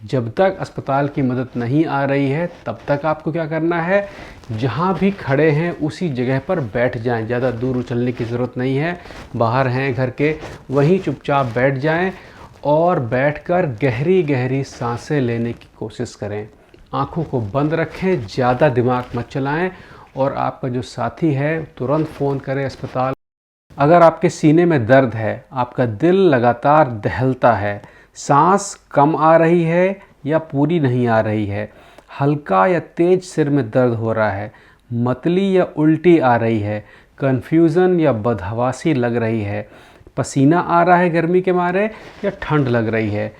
जब तक अस्पताल की मदद नहीं आ रही है तब तक आपको क्या करना है, जहाँ भी खड़े हैं उसी जगह पर बैठ जाएं। ज़्यादा दूर उछलने की ज़रूरत नहीं है, बाहर हैं घर के वहीं चुपचाप बैठ जाएं और बैठकर गहरी गहरी सांसें लेने की कोशिश करें। आँखों को बंद रखें, ज़्यादा दिमाग मत चलाएं और आपका जो साथी है तुरंत फ़ोन करें अस्पताल। अगर आपके सीने में दर्द है, आपका दिल लगातार दहलता है, सांस कम आ रही है या पूरी नहीं आ रही है, हल्का या तेज सिर में दर्द हो रहा है, मतली या उल्टी आ रही है, कन्फ्यूज़न या बदहवासी लग रही है, पसीना आ रहा है गर्मी के मारे या ठंड लग रही है।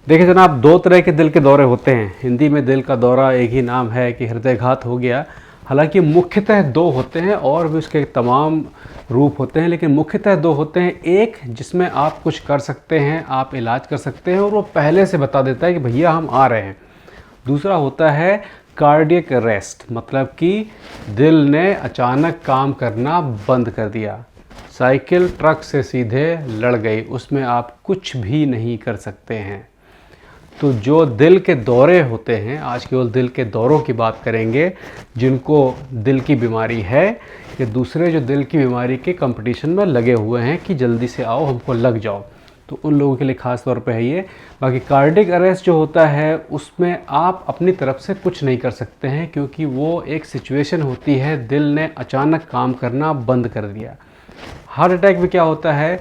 देखिए जनाब, दो तरह के दिल के दौरे होते हैं। हिंदी में दिल का दौरा एक ही नाम है कि हृदयघात हो गया। हालांकि मुख्यतः दो होते हैं और भी उसके तमाम रूप होते हैं, लेकिन मुख्यतः दो होते हैं। एक जिसमें आप कुछ कर सकते हैं, आप इलाज कर सकते हैं और वो पहले से बता देता है कि भैया हम आ रहे हैं। दूसरा होता है कार्डियक अरेस्ट, मतलब कि दिल ने अचानक काम करना बंद कर दिया, साइकिल ट्रक से सीधे लड़ गई, उसमें आप कुछ भी नहीं कर सकते हैं। तो जो दिल के दौरे होते हैं, आज केवल दिल के दौरों की बात करेंगे, जिनको दिल की बीमारी है या दूसरे जो दिल की बीमारी के कंपटीशन में लगे हुए हैं कि जल्दी से आओ हमको लग जाओ, तो उन लोगों के लिए ख़ास तौर पे है ये। बाकी कार्डियक अरेस्ट जो होता है उसमें आप अपनी तरफ से कुछ नहीं कर सकते हैं, क्योंकि वो एक सिचुएशन होती है, दिल ने अचानक काम करना बंद कर दिया। हार्ट अटैक में क्या होता है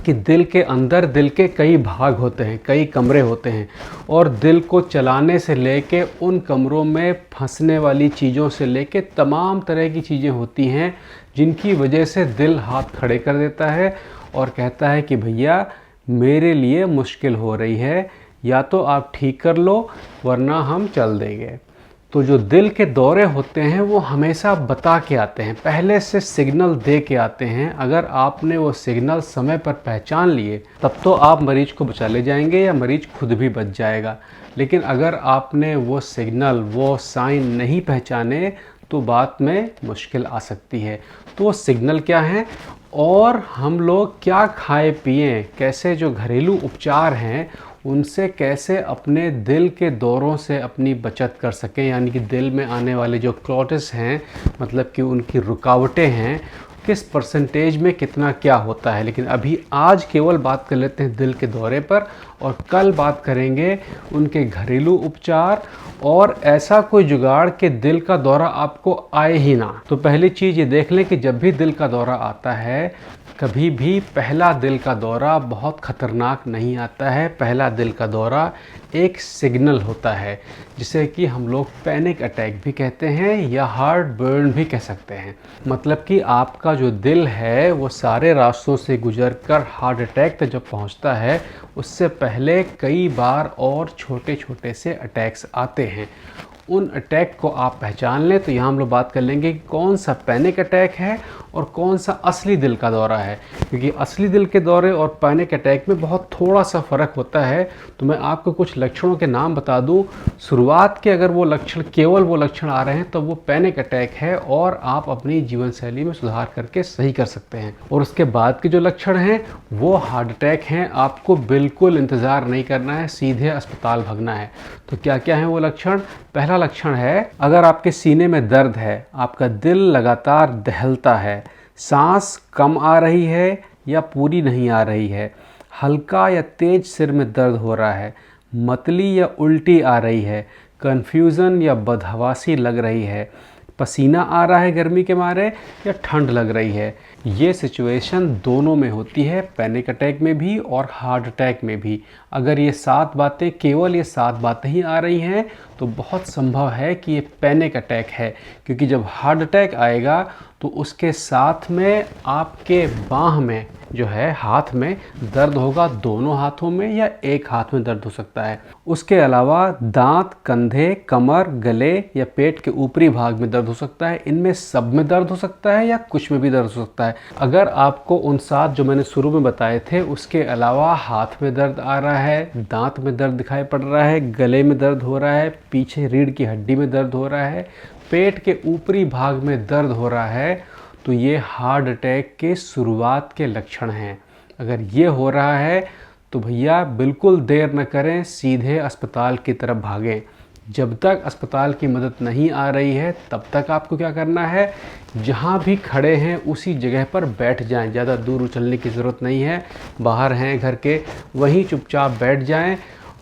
कि दिल के अंदर दिल के कई भाग होते हैं, कई कमरे होते हैं, और दिल को चलाने से लेके उन कमरों में फंसने वाली चीज़ों से लेके तमाम तरह की चीज़ें होती हैं, जिनकी वजह से दिल हाथ खड़े कर देता है और कहता है कि भैया मेरे लिए मुश्किल हो रही है, या तो आप ठीक कर लो वरना हम चल देंगे। तो जो दिल के दौरे होते हैं वो हमेशा बता के आते हैं, पहले से सिग्नल दे के आते हैं। अगर आपने वो सिग्नल समय पर पहचान लिए तब तो आप मरीज को बचा ले जाएंगे या मरीज खुद भी बच जाएगा। लेकिन अगर आपने वो सिग्नल, वो साइन नहीं पहचाने तो बात में मुश्किल आ सकती है। तो वो सिग्नल क्या हैं और हम लोग क्या खाए पिएं, कैसे जो घरेलू उपचार हैं उनसे कैसे अपने दिल के दौरों से अपनी बचत कर सकें, यानी कि दिल में आने वाले जो क्लॉट्स हैं, मतलब कि उनकी रुकावटें हैं, किस परसेंटेज में कितना क्या होता है। लेकिन अभी आज केवल बात कर लेते हैं दिल के दौरे पर, और कल बात करेंगे उनके घरेलू उपचार और ऐसा कोई जुगाड़ कि दिल का दौरा आपको आए ही ना। तो पहली चीज़ ये देख लें कि जब भी दिल का दौरा आता है, कभी भी पहला दिल का दौरा बहुत ख़तरनाक नहीं आता है। पहला दिल का दौरा एक सिग्नल होता है, जिसे कि हम लोग पैनिक अटैक भी कहते हैं या हार्ट बर्न भी कह सकते हैं। मतलब कि आपका जो दिल है वो सारे रास्तों से गुजरकर हार्ट अटैक तक जब पहुंचता है, उससे पहले कई बार और छोटे छोटे से अटैक्स आते हैं। उन अटैक को आप पहचान लें तो यहाँ हम लोग बात कर लेंगे कि कौन सा पैनिक अटैक है और कौन सा असली दिल का दौरा है, क्योंकि असली दिल के दौरे और पैनिक अटैक में बहुत थोड़ा सा फ़र्क होता है। तो मैं आपको कुछ लक्षणों के नाम बता दूं। शुरुआत के अगर वो लक्षण, केवल वो लक्षण आ रहे हैं तो वो पैनिक अटैक है और आप अपनी जीवन शैली में सुधार करके सही कर सकते हैं। और उसके बाद के जो लक्षण हैं वो हार्ट अटैक हैं। आपको बिल्कुल इंतज़ार नहीं करना है, सीधे अस्पताल भागना है। तो क्या क्या हैं वो लक्षण? पहला लक्षण है, अगर आपके सीने में दर्द है, आपका दिल लगातार दहलता है, सांस कम आ रही है या पूरी नहीं आ रही है, हल्का या तेज सिर में दर्द हो रहा है, मतली या उल्टी आ रही है, कन्फ्यूज़न या बदहवासी लग रही है, पसीना आ रहा है गर्मी के मारे या ठंड लग रही है। ये सिचुएशन दोनों में होती है, पैनिक अटैक में भी और हार्ट अटैक में भी। अगर ये 7 बातें, केवल ये 7 बातें ही आ रही हैं तो बहुत संभव है कि ये पैनिक अटैक है, क्योंकि जब हार्ट अटैक आएगा तो उसके साथ में आपके बाह में जो है, हाथ में दर्द होगा, दोनों हाथों में या एक हाथ में दर्द हो सकता है। उसके अलावा दांत, कंधे, कमर, गले या पेट के ऊपरी भाग में दर्द हो सकता है। इनमें सब में दर्द हो सकता है या कुछ में भी दर्द हो सकता है। अगर आपको उन 7 जो मैंने शुरू में बताए थे उसके अलावा हाथ में दर्द आ रहा है, दांत में दर्द दिखाई पड़ रहा है, गले में दर्द हो रहा है, पीछे रीढ़ की हड्डी में दर्द हो रहा है, पेट के ऊपरी भाग में दर्द हो रहा है, तो ये हार्ट अटैक के शुरुआत के लक्षण हैं। अगर ये हो रहा है तो भैया बिल्कुल देर न करें, सीधे अस्पताल की तरफ भागें। जब तक अस्पताल की मदद नहीं आ रही है तब तक आपको क्या करना है, जहाँ भी खड़े हैं उसी जगह पर बैठ जाएं। ज़्यादा दूर उछलने की ज़रूरत नहीं है। बाहर हैं घर के, वहीं चुपचाप बैठ जाएं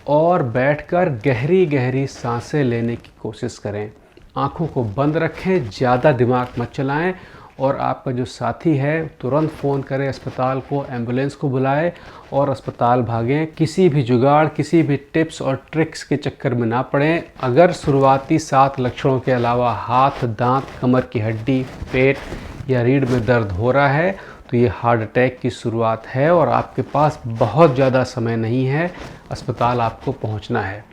और बैठकर गहरी गहरी सांसें लेने की कोशिश करें। आँखों को बंद रखें, ज़्यादा दिमाग मत चलाएं और आपका जो साथी है तुरंत फ़ोन करें अस्पताल को, एम्बुलेंस को बुलाएं और अस्पताल भागें। किसी भी जुगाड़, किसी भी टिप्स और ट्रिक्स के चक्कर में ना पड़ें। अगर शुरुआती 7 लक्षणों के अलावा हाथ, दांत, कमर की हड्डी, पेट या रीढ़ में दर्द हो रहा है तो ये हार्ट अटैक की शुरुआत है और आपके पास बहुत ज़्यादा समय नहीं है, अस्पताल आपको पहुंचना है।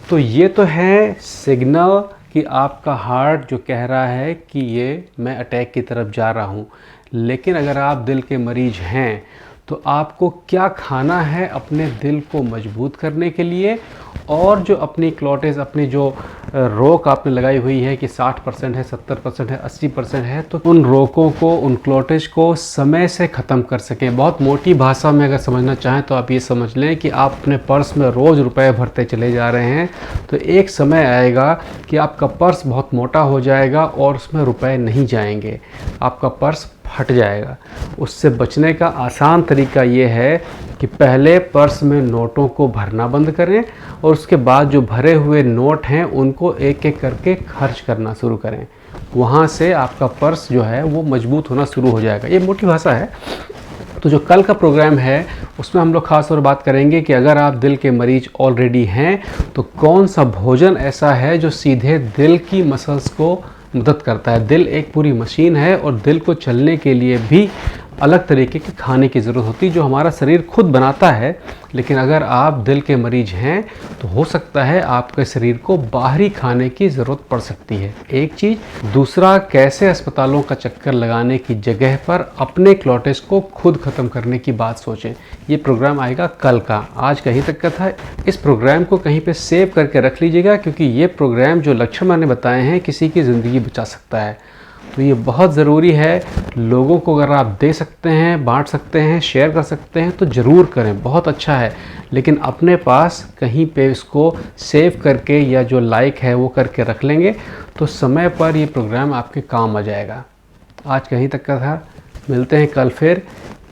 तो ये तो है सिग्नल कि आपका हार्ट जो कह रहा है कि ये मैं अटैक की तरफ जा रहा हूँ। लेकिन अगर आप दिल के मरीज़ हैं तो आपको क्या खाना है अपने दिल को मजबूत करने के लिए, और जो अपनी क्लॉटेज, अपनी जो रोक आपने लगाई हुई है कि 60% है, 70% है, 80% है, तो उन रोकों को, उन क्लॉटेज को समय से ख़त्म कर सकें। बहुत मोटी भाषा में अगर समझना चाहें तो आप ये समझ लें कि आप अपने पर्स में रोज़ रुपए भरते चले जा रहे हैं तो एक समय आएगा कि आपका पर्स बहुत मोटा हो जाएगा और उसमें रुपए नहीं जाएंगे, आपका पर्स फट जाएगा। उससे बचने का आसान तरीका ये है कि पहले पर्स में नोटों को भरना बंद करें और उसके बाद जो भरे हुए नोट हैं उनको एक एक करके खर्च करना शुरू करें। वहाँ से आपका पर्स जो है वो मजबूत होना शुरू हो जाएगा। ये मोटी भाषा है। तो जो कल का प्रोग्राम है उसमें हम लोग ख़ास तौर बात करेंगे कि अगर आप दिल के मरीज ऑलरेडी हैं तो कौन सा भोजन ऐसा है जो सीधे दिल की मसल्स को मदद करता है। दिल एक पूरी मशीन है और दिल को चलने के लिए भी अलग तरीके के खाने की ज़रूरत होती है जो हमारा शरीर खुद बनाता है। लेकिन अगर आप दिल के मरीज हैं तो हो सकता है आपके शरीर को बाहरी खाने की ज़रूरत पड़ सकती है। एक चीज़। दूसरा, कैसे अस्पतालों का चक्कर लगाने की जगह पर अपने क्लॉटेज को खुद ख़त्म करने की बात सोचें। ये प्रोग्राम आएगा कल का, आज कहीं तक का था। इस प्रोग्राम को कहीं पे सेव करके रख लीजिएगा क्योंकि ये प्रोग्राम जो लक्षण मैंने बताए हैं किसी की ज़िंदगी बचा सकता है। तो ये बहुत ज़रूरी है। लोगों को अगर आप दे सकते हैं, बांट सकते हैं, शेयर कर सकते हैं तो ज़रूर करें, बहुत अच्छा है। लेकिन अपने पास कहीं पे इसको सेव करके या जो लाइक है वो करके रख लेंगे तो समय पर ये प्रोग्राम आपके काम आ जाएगा। आज कहीं तक का था, मिलते हैं कल फिर।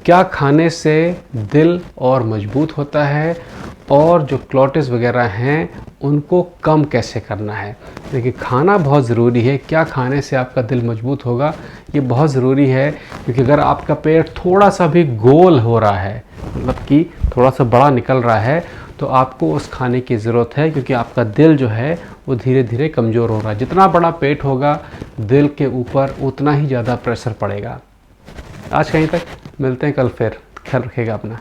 क्या खाने से दिल और मजबूत होता है और जो क्लॉटेज वगैरह हैं उनको कम कैसे करना है। देखिए, खाना बहुत ज़रूरी है। क्या खाने से आपका दिल मजबूत होगा ये बहुत ज़रूरी है, क्योंकि अगर आपका पेट थोड़ा सा भी गोल हो रहा है, मतलब कि थोड़ा सा बड़ा निकल रहा है, तो आपको उस खाने की ज़रूरत है, क्योंकि आपका दिल जो है वो धीरे धीरे कमज़ोर हो रहा है। जितना बड़ा पेट होगा दिल के ऊपर उतना ही ज़्यादा प्रेशर पड़ेगा। आज कहीं तक, मिलते हैं कल फिर। ख्याल रखिएगा अपना।